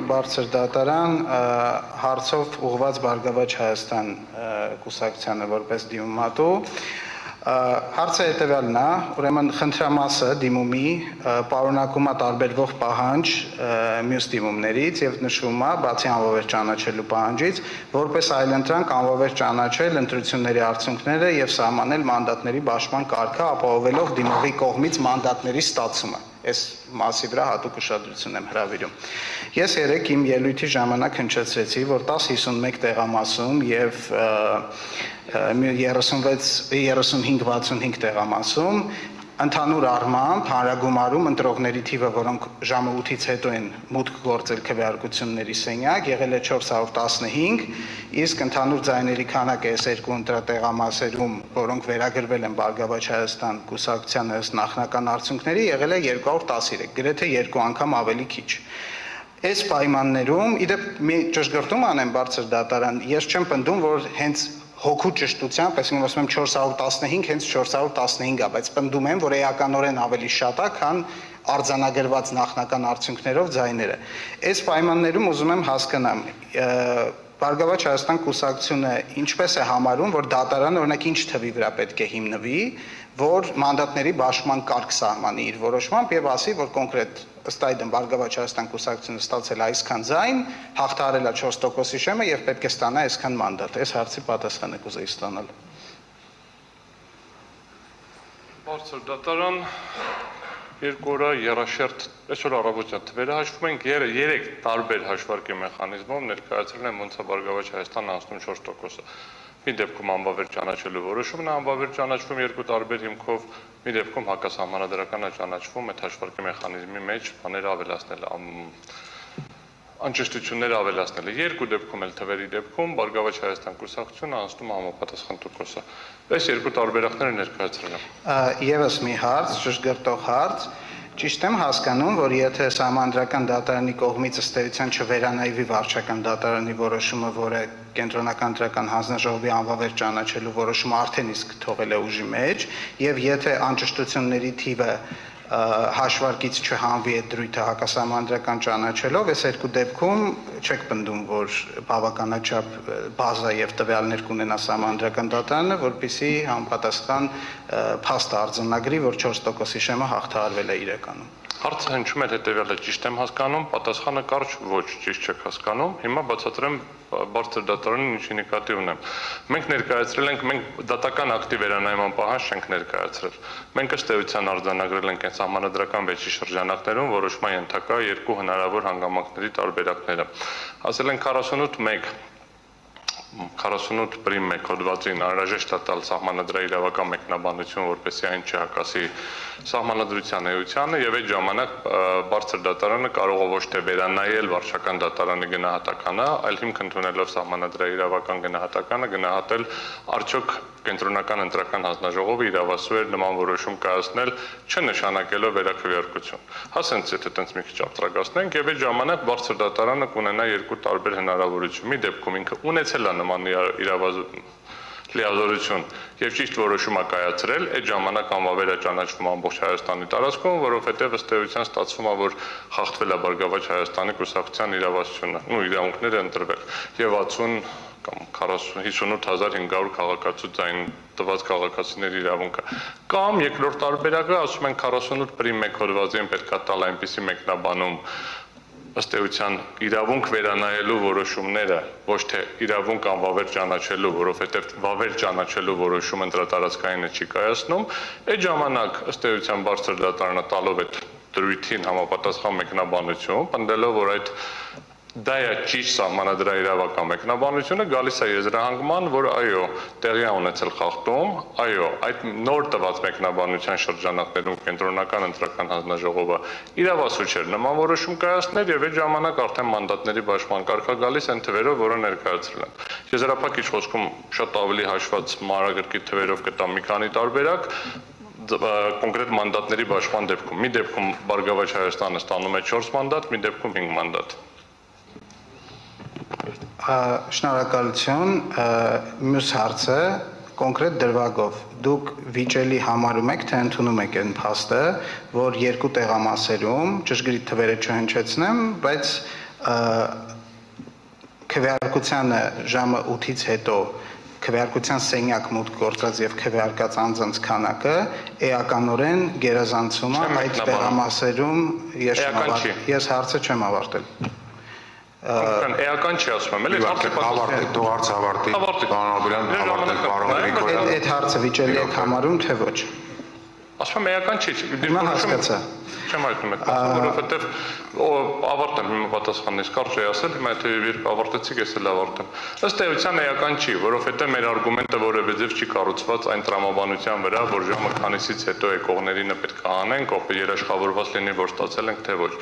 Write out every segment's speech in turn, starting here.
բարձր դատարան հարցով ուղղված Բարգավաճ Հայաստան կուսակցությանը որպես դիմումատու Հարցը հետևյալն է, ուրեմն խնդրամասը դիմումի պարունակում է տարբերվող պահանջ մյուս դիմումներից եւ նշվում է, բացի անվավեր ճանաչելու պահանջից, որպես այլընտրանք անվավեր ճանաչել ընտրությունների արդյունքները եւ սահմանել մանդատների բաշխման կարգը, ապահովելով դիմողի կողմից մանդատների ստացումը։ Այս մասի վրա հատուկ ուշադրություն եմ հրավիրում։ Ես երեք իմ ելույթի ժամանակ հնչեցրեցի, որ 10-51 տեղամասում եւ 35-65 տեղամասում ընդհանուր առմամբ հանրագումարում ընտրողների թիվը, որոնք ժամը 8-ից հետո են մուտք գործել քվեարկությունների սենյակ, եղել է 415, իսկ ընդհանուր ձայների քանակը այս երկու ընտրատեղամասերում, որոնք վերագրվել են Բարգավաճ Հայաստան կուսակցության ըստ նախնական արդյունքների, եղել է 213, գրեթե 2 անգամ ավելի քիչ։ Այս պայմաններում, իդեպ մի ճշգրտում անեմ բարձր դատարան, ես չեմ պնդում, որ հենց հոգու ճշտությամբ, այսինքն ասում եմ 415, հենց 415 է, բայց պնդում եմ, որ էականորեն ավելի շատ է, քան արձանագրված նախնական արդյունքներով ձայները։ Այս պայմաններում ուզում եմ հասկանամ, Բարգավաճ Հայաստան կուսակցությունը ինչպես է համարում, որ դատարանը օրինակ ինչ թվի վրա պետք է հիմնվի, որ մանդատների բաշխման կարգ սահմանի իր որոշմամբ եւ ասի, որ կոնկրետ ըստ այդմ Բարգավաճ Հայաստան կուսակցությունը ստացել է այսքան ձայն, հաղթահարել է 4%-ի շեմը եւ պետք է ստանա այսքան մանդատ։ Այս հարցի պատասխանը կուզեի ստանալ։ Բարձր դատարան երկու օր երաշերտ այսօր առավոտյան թվերը հաշվում ենք 3 տարբեր հաշվարկի մեխանիզմով ներկայացրել են ոնց է Բարգավաճ Հայաստանը անցնում 4%-ը։ Մի դեպքում անվավեր ճանաչելու որոշումն է անվավեր ճանաչվում երկու տարբեր հիմքով, մի դեպքում հակասահմանադրական է ճանաչվում այդ հաշվարկի մեխանիզմի մեջ բաները ավելացնել, անճշտությունները ավելացնել։ Երկու դեպքում էլ թվերի դեպքում Բարգավաճ Հայաստան կուսակցությունը անցնում է համապատասխան տոկոսը։ Այս երկու տարբերակները ներկայացրել եմ։ Եվս մի հարց, ճշգրտող հարց։ Ճիշտ եմ հասկանում, որ եթե Սահմանադրական դատարանի կողմից ըստ էության չվերանայվի վարչական դատարանի որոշումը, որը կենտրոնական ընտրական հանձնաժողովի անվավեր ճանաչելու որոշումը արդեն իսկ թողել է ուժի մեջ, եւ եթե անճշտությունների թիվը հաշվարկից չհանվի այդ դրույթը հակասահմանադրական ճանաչելով, այս երկու դեպքում չեք պնդում, որ բավականաչափ բազա եւ տվյալներ կունենա Սահմանադրական դատարանը, որպեսզի համապատասխան փաստ արձանագրի, որ 4%-ի շեմը հաղթահարվել է իրականում։ Հարցը հնչում է հետևյալը, ճիշտ եմ հասկանում, պատասխանը կարճ ոչ, ճիշտ չեք հասկանում, հիմա բացատրեմ բարձր դատարանին ինչի նկատի ունեմ։ Մենք ներկայացրել ենք, մենք դատական ակտի վերանայման պահանջ չենք ներկայացրել։ Մենք ըստ էության արձանագրել ենք այս սահմանադրական վեճի շրջանակներում որոշման ենթակա երկու հնարավոր հանգամանքների տարբերակները։ Ասել են 48 պրիմ 1 հոդվածին անհրաժեշտ է տալ սահմանադրական իրավական մեկնաբանություն, որպեսզի այն չհակասի սահմանադրության էությանը, եւ այդ ժամանակ բարձր դատարանը կարող է ոչ թե վերանայել վարչական դատարանի գնահատականը, այլ հիմք ընդունելով սահմանադրական իրավական գնահատականը գնահատել արդյոք կենտրոնական ընտրական հանձնաժողովը իրավասու էր նման որոշում կայացնել, չնշանակելով վերաքվեարկություն։ Հասենց եթե տենց մի քիչ ապտրագացնենք եւ այդ ժամանակ բարձր դատարանը կունենա երկու տարբեր հնարավորություն։ Մի դեպքում ինքը ունեցել է նման լիազորություն եւ ճիշտ որոշում է կայացրել, այդ ժամանակ անվավեր է ճանաչվում ամբողջ Հայաստանի տարածքում, որովհետեւ ըստ էության ստացվում է, որ խախտվել է Բարգավաճ Հայաստանի կուսակցության իրավասությունը, իրավունքները ընտրվել եւ 60 կամ 58500 քաղաքացու ձայն տված քաղաքացիների իրավունքը։ Կամ երկրորդ տարբերակը ասում են 48 պրիմ 1 հոդվածին պետք է տալ այնպիսի մեկնաբանում ըստ էության իրավունք վերանայելու որոշումները ոչ թե իրավունք անվավեր ճանաչելու, որովհետև վավեր ճանաչելու որոշում ընտրատարածքայինը չի կայացնում, այդ ժամանակ ըստ էության բարձր դատարանը տալով այդ դրույթին համապատասխան մեկնաբանություն, պնդելով, որ այդ դա է ճիշտ սահմանադրական իրավական մեկնաբանությունը գալիս է եզրահանգման, որ այո, տեղի է ունեցել խախտում, այո, այդ նոր տված մեկնաբանության շրջանակներում կենտրոնական ընտրական հանձնաժողովը իրավասու չէր նման որոշում կայացնել եւ այդ ժամանակ արդեն մանդատների բաշխման կարգ է գալիս այն թվերով, որը ներկայացրել են։ Եզրափակիչ խոսքում շատ ավելի հաշված մանրագրքի թվերով կտամ մի քանի տարբերակ կոնկրետ մանդատների բաշխման դեպքում։ Մի դեպքում Բարգավաճ Հայաստանը ստանում է 4 մանդատ, մի դեպքում 5 մանդատ։ Շնորհակալություն, մյուս հարցը կոնկրետ դրվագով դուք վիճելի համարում եք, թե ընդունում եք այն փաստը, որ երկու տեղամասերում ճշգրիտ թվերը չհնչեցնեմ, բայց քվեարկությանը ժամը 8-ից հետո քվեարկության սենյակ մուտք գործած եւ քվեարկած անձանց քանակը էականորեն գերազանցում է այդ տեղամասերում ես հարցը չեմ ավարտել Էական չի ասում եմ, էլի ավարտեք, դու հարցը ավարտի, պարոն Աբելյան, ավարտեք, պարոն Գրիգորյան։ Այդ հարցը վիճելի եք համարում, թե ոչ։ Ասում եմ էական չի, Հիմա հասկացա։ Չեմ հայտնում այդ մասը, որովհետև ավարտեմ հիմա պատասխանից, կարճ է ասել, հիմա եթե երբ ավարտեցիք, ես էլ ավարտեմ։ Ըստ էության էական չի, որովհետև մեր արգումենտը որևէ ձև չի կառուցված այն տրամաբանության վրա, որ ժամը քանիսից հետո եկողներինը պետք է հանենք, ով երաշխավորված լինի, որ ստացել ենք, թե ոչ։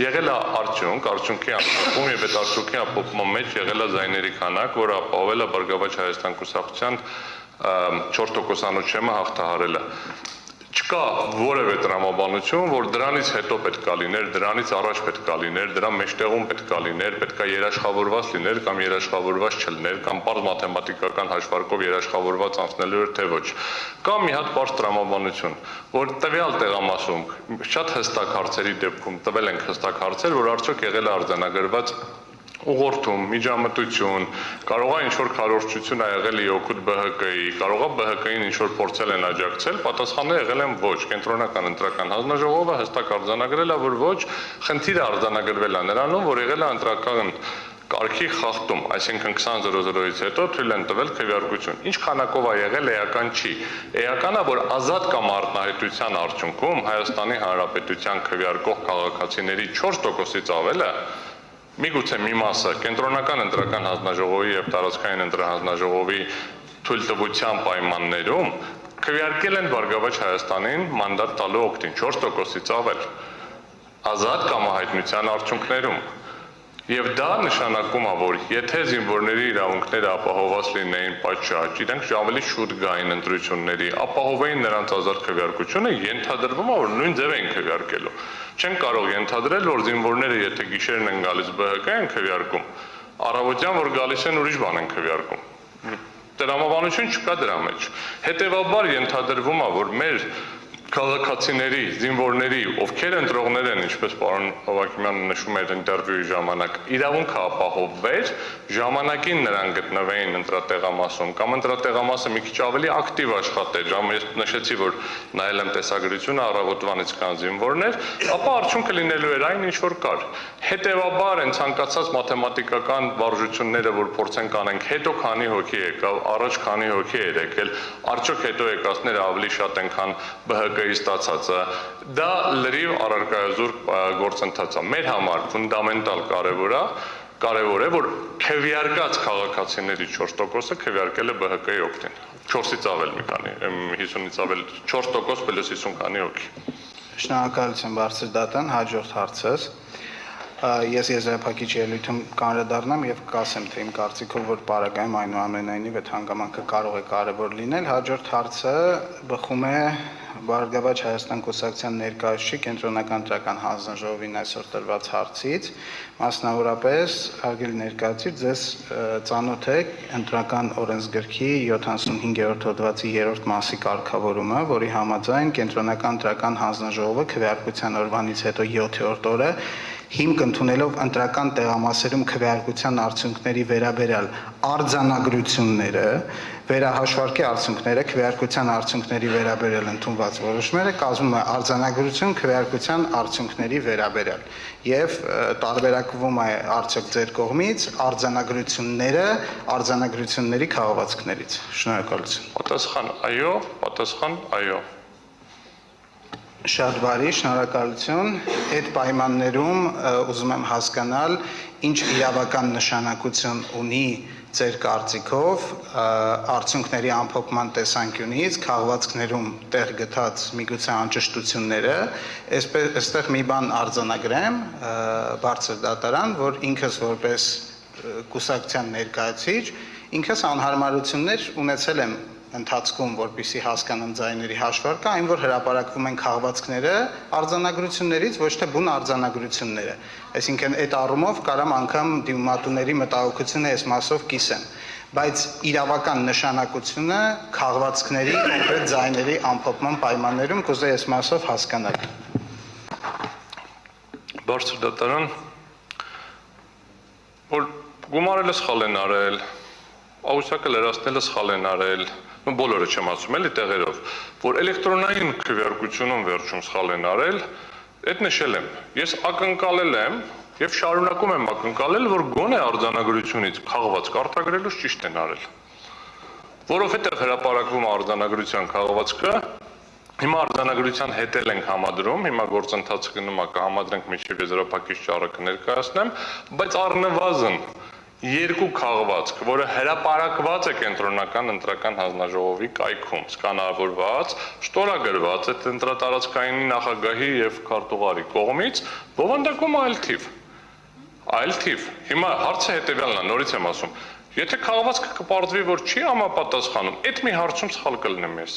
Եղել է արդյունք, արդյունքի ամփոփում եւ այդ արդյունքի ամփոփման մեջ եղել է ձայների քանակ, որը ապահովել է Բարգավաճ Հայաստան կուսակցության 4% շեմը հաղթահարել է։ Չկա որևէ տրամաբանություն, որ դրանից հետո պետք է լիներ, դրանից առաջ պետք է լիներ, դրա մեջտեղում պետք է լիներ, պետք է երաշխավորված լիներ կամ երաշխավորված չլիներ, կամ պարզ մաթեմատիկական հաշվարկով երաշխավորված անցնելու էր, թե ոչ։ Կա մի հատ պարզ տրամաբանություն, որ տվյալ տեղամասում շատ հստակ հարցերի դեպքում տվել ենք հստակ հարցեր, որ արդյոք եղել է արձանագրված ուղղորդում, միջամտություն, կարող է ինչ-որ քարոզչություն ա եղել օգուտ ԲՀԿ-ի, կարող է ԲՀԿ-ին ինչ-որ փորձել են աջակցել, պատասխանը եղել են ոչ, կենտրոնական ընտրական հանձնաժողովը հստակ արձանագրել է, որ ոչ, խնդիրը արձանագրվել է նրանում, որ եղել է ընտրական կարգի խախտում, այսինքն 20:00-ից հետո թույլ են տվել քվեարկություն։ Ինչ քանակով է եղել, էական չի։ Էականն է, որ ազատ կամ առնահայտության արդյունքում Հայաստանի Հանրապետության քվեարկող քաղաքացիների 4%-ից ավելը Միգուցե մի մասը կենտրոնական ընտրական հանձնաժողովի եւ տարածքային ընտրահանձնաժողովի թույլտվության պայմաններում քվեարկել են Բարգավաճ Հայաստանին մանդատ տալու օգտին 4%-ից ավել ազատ կամահայտնության արդյունքներում եւ դա նշանակում է որ եթե զինվորների իրավունքները ապահովված լինեին պատշաճ իրենք ավելի շուտ գային ընտրությունների ապահովեին նրանց ազատ քվեարկությունը ենթադրվում է որ նույն ձև են քվեարկելու չեն կարող ենթադրել որ զինվորները եթե գիշերն են գալիս ԲՀԿ են քվեարկում առավոտյան որ գալիս են ուրիշ բան են քվեարկում տրամաբանություն չկա դրա մեջ հետեւաբար ենթադրվում է որ մեր քաղաքացիների, զինվորների, ովքեր ընտրողներ են, ինչպես պարոն Հովակիմյանը նշում էր ինտերվյուի ժամանակ, իրավունքը ապահովվեր, ժամանակին նրանք գտնվեին ընտրատեղամասում, կամ ընտրատեղամասը մի քիչ ավելի ակտիվ աշխատեր, ես նշեցի, որ նայել եմ տեսագրությունը առավոտվանից կան զինվորներ, ապա արդյունքը լինելու էր այն, ինչ որ կար։ Հետևաբար են ցանկացած մաթեմատիկական վարժությունները, որ փորձենք անենք, հետո քանի հոգի եկավ, առաջ քանի հոգի էր եկել, արդյոք հետո եկածները ավելի շատ են, քան ԲՀԿ-ի ստացածը, դա լրիվ առարկայազուրկ գործընթաց է։ Մեր համար ֆունդամենտալ կարևոր է, որ քվեարկած քաղաքացիների 4%-ը քվեարկել է ԲՀԿ-ի օգտին։ 4-ից ավել մի քանի, 50-ից ավել 4% պլյուս 50 քանի հոգի։ Շնորհակալություն բարձր դատան, հաջորդ հարցս։ Ես եզրափակիչ ելույթում կանրադառնամ եւ կասեմ, թե իմ կարծիքով որ պարագայում այնուամենայնիվ այդ հանգամանքը կարող է կարևոր լինել։ Հաջորդ հարցը բխում է Բարգավաճ Հայաստան կուսակցության ներկայացուցիչ կենտրոնական ընտրական հանձնաժողովին այսօր տրված հարցից, մասնավորապես հարգելի ներկայացուցիչ, ձեզ ծանոթ է ընտրական օրենսգրքի 75-րդ հոդվածի 3-րդ մասի կարգավորումը, որի համաձայն կենտրոնական ընտրական հանձնաժողովը քվեարկության օրվանից հետո 7-րդ օրը հիմք ընդունելով ընտրական տեղամասերում քվեարկության արդյունքների վերաբերյալ արձանագրությունները, վերահաշվարկի արդյունքները, քվեարկության արդյունքների վերաբերյալ ընդունված որոշումները կազմում է արձանագրություն քվեարկության արդյունքների վերաբերյալ եւ տարբերակվում է արդյոք ձեր կողմից արձանագրությունների քաղվածքներից։ Շնորհակալություն։ Պատասխան այո։ Շատ բարի, շնորհակալություն։ Այդ պայմաններում ուզում եմ հասկանալ, ինչ իրավական նշանակություն ունի ձեր կարծիքով արդյունքների ամփոփման տեսանկյունից քաղվածքներում տեղ գտած միգուցե անճշտությունները, այստեղ մի բան արձանագրեմ, բարձր դատարան, որ ինքս որպես կուսակցության ներկայացուցիչ, ինքս անհարմարություններ ունեցել եմ ընթացքում, որպեսզի հասկանամ ձայների հաշվարկը, այն որ հրապարակվում են քաղվածքները արձանագրություններից, ոչ թե բուն արձանագրությունները։ Այսինքն այդ առումով կարամ անգամ դիմումատուների մտահոգությունը այս մասով կիսեմ, բայց իրավական նշանակությունը քաղվածքների կոնկրետ ձայների ամփոփման պայմաններում կուզեի այս մասով հասկանալ։ Բարձր դատարան որ գումարելը սխալ են արել, Աուստակը լրացնելը սխալ են արել, բոլորը չեմ ասում էլի տեղերով, որ էլեկտրոնային քվեարկությունում վերջում սխալ են արել, այդ նշել եմ։ Ես ակնկալել եմ եւ շարունակում եմ ակնկալել, որ գոնե արձանագրությունից քաղվածք արտագրելուց ճիշտ են արել։ Որովհետեւ հրապարակվում արձանագրության քաղվածքը, հիմա արձանագրության հետ ենք համադրում, հիմա գործընթացը գնում է կհամադրենք միջև եզրափակիչ ճառը կներկայացնեմ, բայց առնվազն երկու քաղվածք, որը հրապարակված է կենտրոնական ընտրական հանձնաժողովի կայքում, սկանավորված, շտորագրված է ընտրատարածքային նախագահի եւ քարտուղարի կողմից, բովանդակում այլ թիվ։ Հիմա հարցը հետեւյալն է, նորից եմ ասում, եթե քաղվածքը կպարզվի, որ չի համապատասխանում, այդ մի հարցում սխալ կլինեմ ես։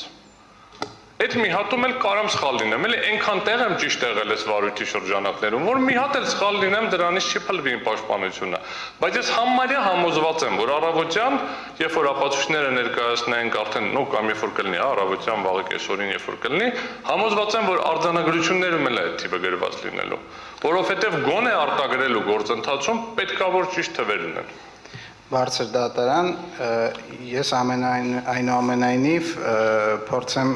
Այդ մի հատում էլ կարամ սխալ լինեմ, էլի այնքան տեղ եմ ճիշտ եղել ես վարույթի շրջանակներում, որ մի հատ էլ սխալ լինեմ, դրանից չի փլվի իմ պաշտպանությունը։ Բայց ես համարյա համոզված եմ, որ առավոտյան, երբ որ ապացույցները ներկայացնենք արդեն, կամ երբ որ կլինի, առավոտյան, վաղը կեսօրին, երբ որ կլինի, համոզված եմ, որ արձանագրություններում էլ այդ թիվը գրված լինելու, որովհետև գոնե արտագրելու գործընթացում պետքա որ ճիշտ թվեր ունեն։ Բարձր դատարան, ես այնուամենայնիվ փորձեմ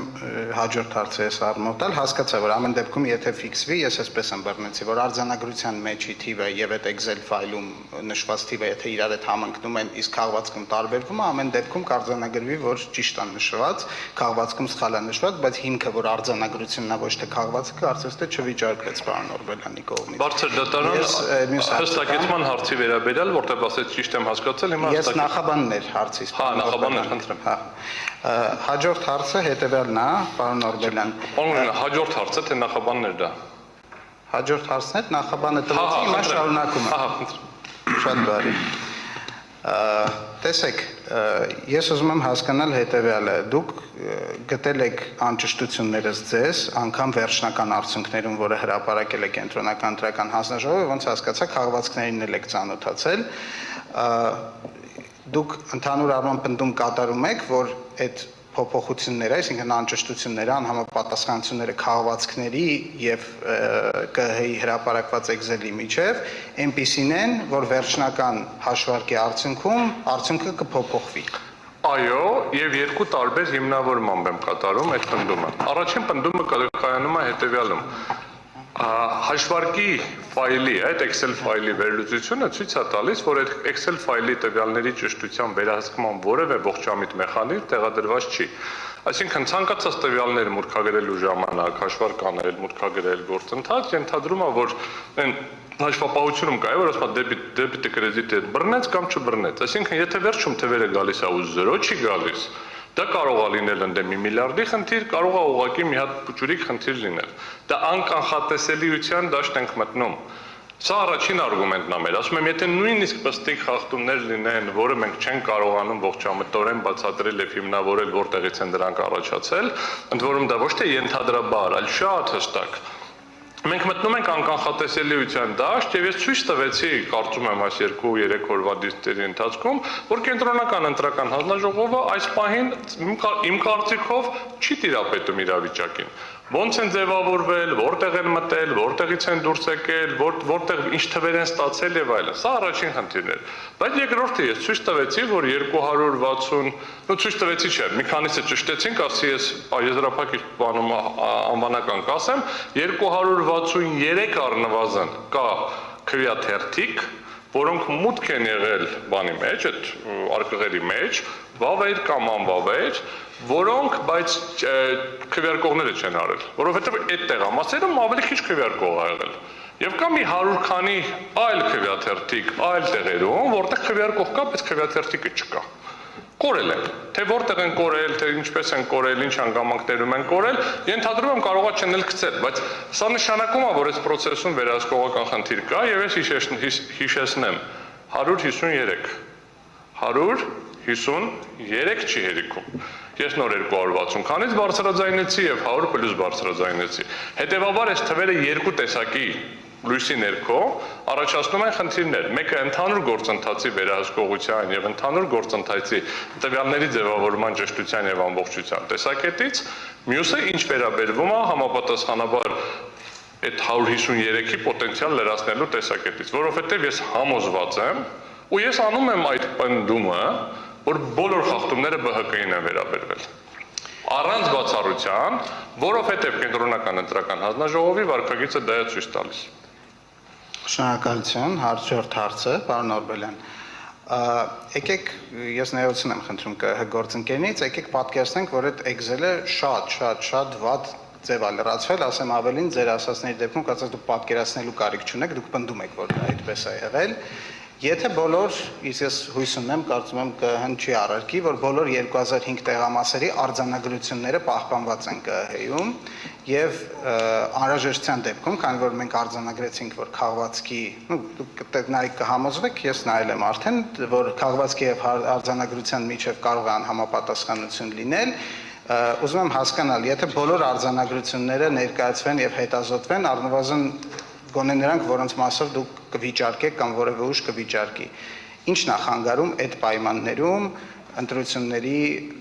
հաջորդ հարցը ես առումով տալ, հասկացա, որ ամեն դեպքում եթե ֆիքսվի, ես այսպես եմ բռնեցի, որ արձանագրության մեջի թիվը եւ այդ Excel ֆայլում նշված թիվը, եթե իրար հետ համընկնում են, իսկ քաղվածքում տարբերվում է, ամեն դեպքում կարձանագրվի, որ ճիշտ է նշված, քաղվածքում սխալ է նշված, բայց հիմքը, որ արձանագրությունն է, ոչ թե քաղվածքը, կարծես թե չվիճարկվեց պարոն Օրբելյանի կողմից։ Բարձր դատարան հստակեցման հարցի վերաբերյալ, որտեղ ասեց ճիշտ եմ հասկացել, Ես նախաբաններ հարցիս։ Նախաբաններ, խնդրեմ։ Հաջորդ հարցը հետևյալն է, պարոն Օրբելյան։ Պարոն, հաջորդ հարցը թե նախաբաններ դա։ Հաջորդ հարցն է, նախաբանը տվեցի, հիմա շարունակում եմ։ Շատ բարի։ Տեսեք, ես ուզում եմ հասկանալ հետևյալը, դուք գտել եք անճշտություններս ձեզ, անգամ վերջնական արդյունքներում, որը հրապարակել է կենտրոնական ընտրական հանձնաժողովը, ոնց հասկացա, քաղվածքներին էլ եք ծանոթացել, դուք ընդհանուր առմամբ պնդում կատարում եք, որ այդ փոփոխությունները, այսինքն անճշտությունները, անհամապատասխանությունները քաղվածքների եւ ԿՀ-ի հրապարակված Excel-ի միջև այնպիսին են, որ վերջնական հաշվարկի արդյունքում արդյունքը կփոփոխվի։ Այո, եւ երկու տարբեր հիմնավորմամբ եմ կատարում այդ պնդումը։ Առաջին պնդումը կայանում է հետեւյալում. հաշվարկի ֆայլի, այդ Excel ֆայլի վերլուծությունը ցույց է տալիս, որ այդ Excel ֆայլի տվյալների ճշտության վերահսկման որևէ ողջամիտ մեխանիզմ տեղադրված չի։ Այսինքն ցանկացած տվյալներ մուտքագրելու ժամանակ, հաշվարկ անել, մուտքագրել գործընթաց, ենթադրում է, որ այն հաշվապահությունում կա, որ ասում է դեբիտը կրեդիտը բռնեց կամ չբռնեց։ Այսինքն եթե վերջում թվերը գալիս է ու 0 չի գալիս, դա կարող է լինել ընդդեմ 1 միլիարդի խնդիր, կարող է ուղղակի մի հատ փուճուրիկ խնդիր լինել։ Դա անկանխատեսելիության դաշտ ենք մտնում։ Սա առաջին արգումենտն է մեր։ Ասում եմ, եթե նույնիսկ պստիկ խախտումներ լինեն, որը մենք չենք կարողանում ողջամտորեն բացատրել եւ հիմնավորել, որտեղից են դրանք առաջացել, ընդ որում դա ոչ թե ենթադրաբար, այլ շատ հստակ։ Մենք մտնում ենք անկանխատեսելիության դաշտ եւ ես ցույց տվեցի, կարծում եմ այս 2-3 օրվա դիտերի ընթացքում, որ կենտրոնական ընտրական հանձնաժողովը այս պահին իմ կարծիքով չի տիրապետում իրավիճակին։ Ոնց են ձևավորվել, որտեղ են մտել, որտեղից են դուրս եկել, որտեղ ինչ թվեր են ստացել եւ այլն։ Սա առաջին խնդիրն էր։ Բայց երկրորդը ես ցույց տվեցի, որ 260, ցույց տվեցի չէ, մի քանիսը ճշտեցինք, ասի ես եզրափակիչ բանում անվանական կասեմ, 263 առնվազն կա քվեաթերթիկ, որոնք մուտք են եղել բանի մեջ, այդ արկղերի մեջ, վավեր կամ անվավեր, որոնք բայց քվեարկողները չեն արել, որովհետև այդ տեղամասերում ավելի քիչ քվեարկող ա եղել։ Եվ կա մի 100 քանի այլ քվեաթերթիկ, այլ տեղերում, որտեղ քվեարկող կա, բայց քվեաթերթիկը չկա։ Կորել են, թե որտեղ են կորել, թե ինչպես են կորել, ինչ հանգամանքներում են կորել, ենթադրում եմ կարող է չնել գցել, բայց սա նշանակում է, որ այս process-ում վերահսկողական խնդիր կա, եւ ես հիշեցնեմ 153 չի հերիքում։ Ես նոր 260 քանից բարձրաձայնեցի եւ 100 պլյուս բարձրաձայնեցի։ Հետեւաբար այս թվերը երկու տեսակի լույսի ներքո առաջացնում են խնդիրներ։ Մեկը ընդհանուր գործընթացի վերահսկողության եւ ընդհանուր գործընթացի տվյալների ձևավորման ճշտության եւ ամբողջության տեսակետից, մյուսը ինչ վերաբերվում է համապատասխանաբար այդ 153-ի պոտենցիալ լրացնելու տեսակետից, որովհետեւ ես համոզված եմ, Ու ես անում եմ այդ պնդումը, որ բոլոր խախտումները ԲՀԿ-ին են վերաբերվել։ Առանց բացառության, որովհետև կենտրոնական ընտրական հանձնաժողովի վարքագիծը դա է ցույց տալիս։ Շնորհակալություն, հաջորդ հարցը, պարոն Օրբելյան։ Եկեք, ես ներողություն եմ խնդրում ԿՀ գործընկերներից, եկեք պատկերացնենք, որ այդ Excel-ը շատ վատ ձև է լրացվել, ասեմ ավելին, ձեր ասածների դեպքում կարծես դուք պատկերացնելու կարիք չունեք, դուք պնդում եք, որ դա այդպես է եղել։ Եթե բոլոր, ես հույս ունեմ, կարծում եմ ԿՀ-ն չի առարկի, որ բոլոր 2005 տեղամասերի արձանագրությունները պահպանված են ԿՀ-ում եւ անհրաժեշտության դեպքում, քանի որ մենք արձանագրեցինք, որ քաղվածքի, դուք նայեք կհամոզվեք, ես նայել եմ արդեն, որ քաղվածքի եւ արձանագրության միջև կարող է անհամապատասխանություն լինել, ուզում եմ հասկանալ, եթե բոլոր արձանագրությունները ներկայացվեն եւ հետազոտվեն, առնվազն գոնե նրանք, որոնց մասով դուք կվիճարկեք կամ որևէ ուժ կվիճարկի։ Ինչ նախանգարում այդ պայմաններում ընտրությունների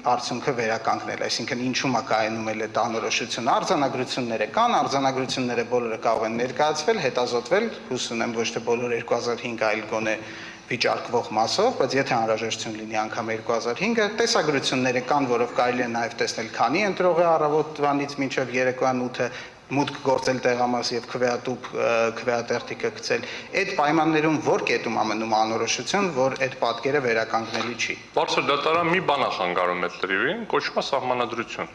արդյունքը վերականգնել, այսինքն ինչու է կայանում այդ անորոշությունը, արձանագրությունները կան, արձանագրությունները բոլորը կարող են ներկայացվել, հետազոտվել, հույս ունեմ ոչ թե բոլոր 2005 այլ գոնե վիճարկվող մասով, բայց եթե անհրաժեշտություն լինի անգամ 2005-ը, տեսագրությունները կան, որով կարելի է նաև տեսնել քանի ընտրող է առավոտվանից մինչև երեկոյան 8-ը մուտք գործել տեղամաս եւ քվեատերտիկը գցել։ Այդ պայմաններում որ կետում ամնում անորոշություն, որ այդ պատկերը վերականգնելի չի։ Բարձր դատարան մի բան խանգարում է լրիվին, կոչվում է սահմանադրություն,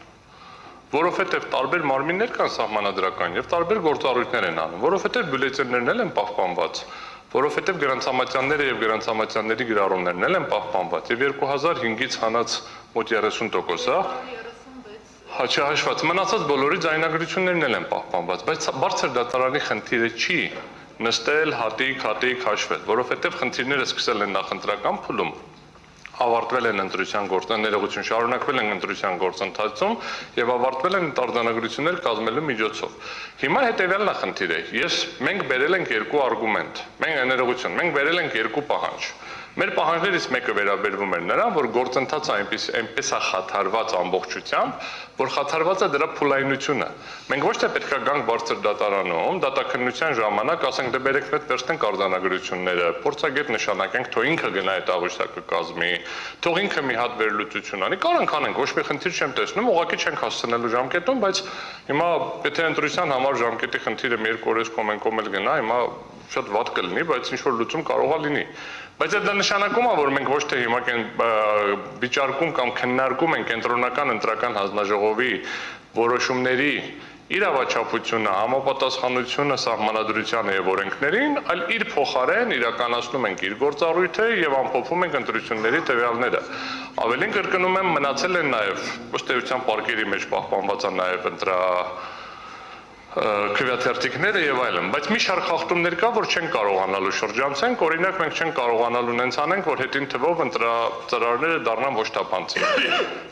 որովհետեւ տարբեր մարմիններ կան սահմանադրական եւ տարբեր գործառույթներ են անում, որովհետեւ բյուլետեններն էլ են պահպանված, որովհետեւ գրանցամատյանները եւ գրանցամատյանների գրառումներն էլ են պահպանված եւ 2005-ից հանած մոտ 30%-ը Հաշված մնացած բոլորի ձայնագրություններն են պահպանված, բայց բարձր դատարանի խնդիրը չի նստել հատիկ հաշվել, որովհետև խնդիրները սկսել են նախընտրական փուլում, ավարտվել են ընտրության ներողություն, շարունակվել են ընտրության գործընթացում եւ ավարտվել են արձանագրություններ կազմելու միջոցով։ Հիմա հետեւյալն է խնդիրը։ Մենք բերել ենք երկու արգումենտ, մենք բերել ենք երկու պահանջ։ Մեր պահանջներից մեկը վերաբերվում էր նրան, որ գործընթացը այնպես է խաթարված ամբողջությամբ, որ խաթարված է դրա փուլայնությունը։ Մենք ոչ թե պետք է գանք բարձր դատարանում, դատաքննության ժամանակ ասենք դե բերեք մեծ վերցնենք արձանագրությունները, փորձագետ նշանակենք, թող ինքը գնա այդ աղյուսակը կազմի, թող ինքը մի հատ վերլուծություն անի, կարող անենք, ոչ մի խնդիր չեմ տեսնում, ուղղակի չենք հասցնելու ժամկետում, բայց հիմա եթե ընտրության համար ժամկետի խնդիրը մի երկու օրից կոմեն էլ գնա, հիմա շատ վատ կլինի, բայց ինչ որ լուծում կարող է լինի։ Բայց դա նշանակում է, որ մենք ոչ թե հիմա վիճարկում կամ քննարկում ենք կենտրոնական ընտրական հանձնաժողովի որոշումների իրավաչափությունը, համապատասխանությունը սահմանադրությանը եւ օրենքներին, այլ իր փոխարեն իրականացնում ենք իր գործառույթը եւ ամփոփում ենք ընտրությունների տվյալները։ Ավելին կրկնում եմ, մնացել են նաեւ ըստ էության պարկերի մեջ պահպանված է նաեւ քվեաթերթիկները եւ այլն, բայց մի շարք խախտումներ կա, որ չեն կարողանալու շրջանցենք, օրինակ մենք չենք կարողանալու նենց անենք, որ հետին թվով ընտրարարները դառնան ոչ թափանցիկ։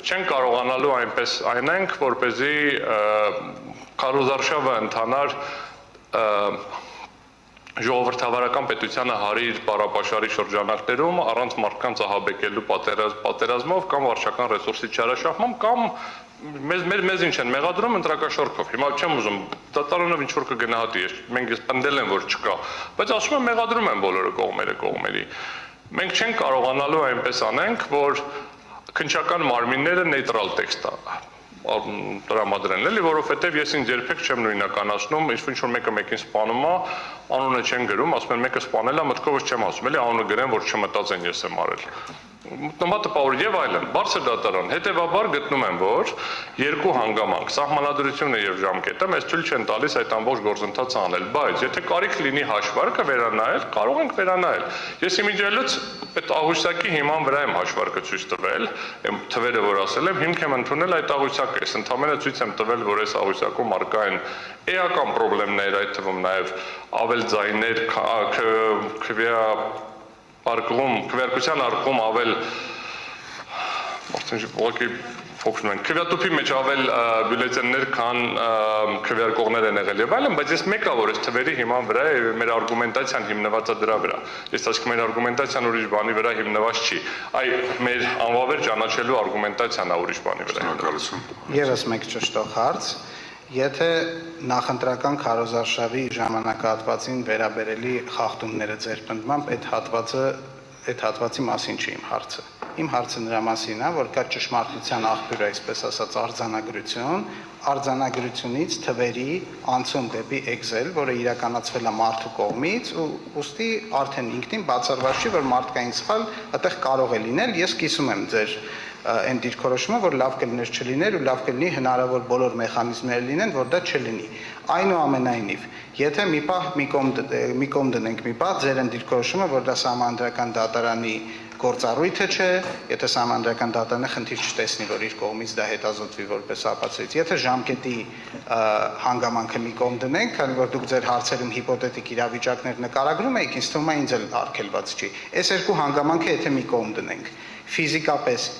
Չեն կարողանալու այնպես այնենք, որպեսզի քարոզարշավը ընթանար ժողովրդավարական պետությանը հարի իր պարապաշարի շրջանակներում առանց մարդկանց ահաբեկելու պատերազմով կամ վարչական ռեսուրսի չարաշահմամբ կամ մեզ ինչ են մեղադրում ընտրակաշառքով։ Հիմա չեմ ուզում դատարանով ինչ որ կգնահատի, մենք ես պնդել եմ որ չկա, բայց ասում եմ մեղադրում են բոլորը կողմերի։ Մենք չենք կարողանալու այնպես անենք, որ քննչական մարմինները նեյտրալ տեքստ տրամադրեն, էլի, որովհետև ես ինձ երբեք չեմ նույնականացնում, ինչ որ մեկը մեկին սպանում է, անունը չեն գրում, ասում են մեկը սպանել է, մտքովս չեմ ասում, էլի, անունը գրեն, որ չմտածեն ես եմ արել։ Նոմատպավոր եւ այլն, բարձր դատարան, հետեւաբար գտնում եմ, որ երկու հանգամանք, սահմանադրությունը եւ ժամկետը մեզ ցույց չեն տալիս այդ ամբողջ գործընթացը անել, բայց եթե կարիք լինի հաշվարկը վերանայել, կարող ենք վերանայել։ Ես իմիջիայլոց այդ աղյուսակի հիման վրա եմ հաշվարկը ցույց տվել, այն թվերը, որ ասել եմ, հիմք եմ ընդունել այդ աղյուսակը, ես ընդհանրապես ցույց եմ տվել, որ այս աղյուսակում արկա են էական խնդիրներ, այդ թվում նաեւ ավել ձայներ, քվեարկության արկում ավել քվեատուփի մեջ ավել բյուլետեններ, քան քվեարկողներ են եղել եւ այլն, բայց ես մեկը որ այս թվերի հիման վրա է մեր արգումենտացիան հիմնված է դրա վրա։ Ես ասում եմ մեր արգումենտացիան ուրիշ բանի վրա հիմնված չի, այ մեր անվավեր ճանաչելու արգումենտացիան է ուրիշ բանի վրա հիմնված։ Եվս մեկ ճշտող հարց. Եթե նախընտրական քարոզարշավի ժամանակահատվածին վերաբերելի խախտումները ձեր պնդմամբ այդ հատվածը այդ հատվածի մասին չի իմ հարցը։ Իմ հարցը նրա մասին է, որ կա ճշմարտության աղբյուր, այսպես ասած, արձանագրություն, արձանագրությունից թվերի անցում դեպի Excel, որը իրականացվել է մարդու կողմից, ու ուստի արդեն ինքնին բացառված չի, որ մարդկային սխալ այդտեղ կարող է լինել։ Ես կիսում եմ ձեր այն դիրքորոշումը, որ լավ կլիներ չլիներ ու լավ կլինի հնարավոր բոլոր մեխանիզմները լինեն, որ դա չլինի։ Այնուամենայնիվ, եթե մի կողմ դնենք մի պահ ձեր այն դիրքորոշումը, որ դա Սահմանադրական դատարանի գործառույթը չէ, եթե Սահմանադրական դատարանը խնդիր չտեսնի, որ իր կողմից դա հետազոտվի որպես ապացույց։ Եթե ժամկետի հանգամանքը մի կողմ դնենք, քանի որ դուք ձեր հարցերում հիպոթետիկ իրավիճակներ նկարագրում եք, ինձ թվում է ինձ էլ արգելված չի։ Այս երկու հանգամանքը եթե մի կողմ դնենք, ֆիզիկապես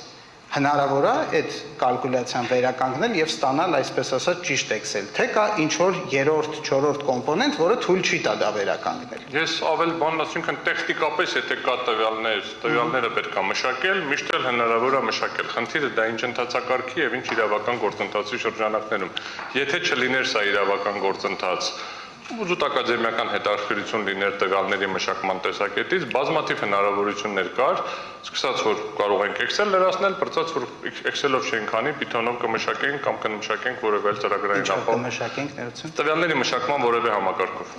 հնարավոր է այդ կալկուլյացիան վերականգնել եւ ստանալ, այսպես ասած, ճիշտ Excel, թե կա ինչ որ երրորդ, չորրորդ կոմպոնենտ, որը թույլ չի տա դա վերականգնել։ Ես ավել բան, ասինքն տեխնիկապես եթե կա տվյալները պետք է մշակել, միշտ էլ հնարավոր է մշակել։ Խնդիրը դա ինչ ընթացակարգի եւ ինչ իրավական գործընթացի շրջանակներում։ Եթե չլիներ սա իրավական գործընթաց, ուզուտակադեմիական հետաքրքրություն լիներ տվյալների մշակման տեսակետից, բազմաթիվ հնարավորություններ կար, սկսած որ կարող ենք Excel լրացնել, բրծած որ Excel-ով չենք անի, Python-ով կմշակենք կամ կմշակենք որևէ ծրագրային ապա կմշակենք ներողություն։ Տվյալների մշակման որևէ համակարգով։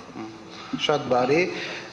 Շատ բարի։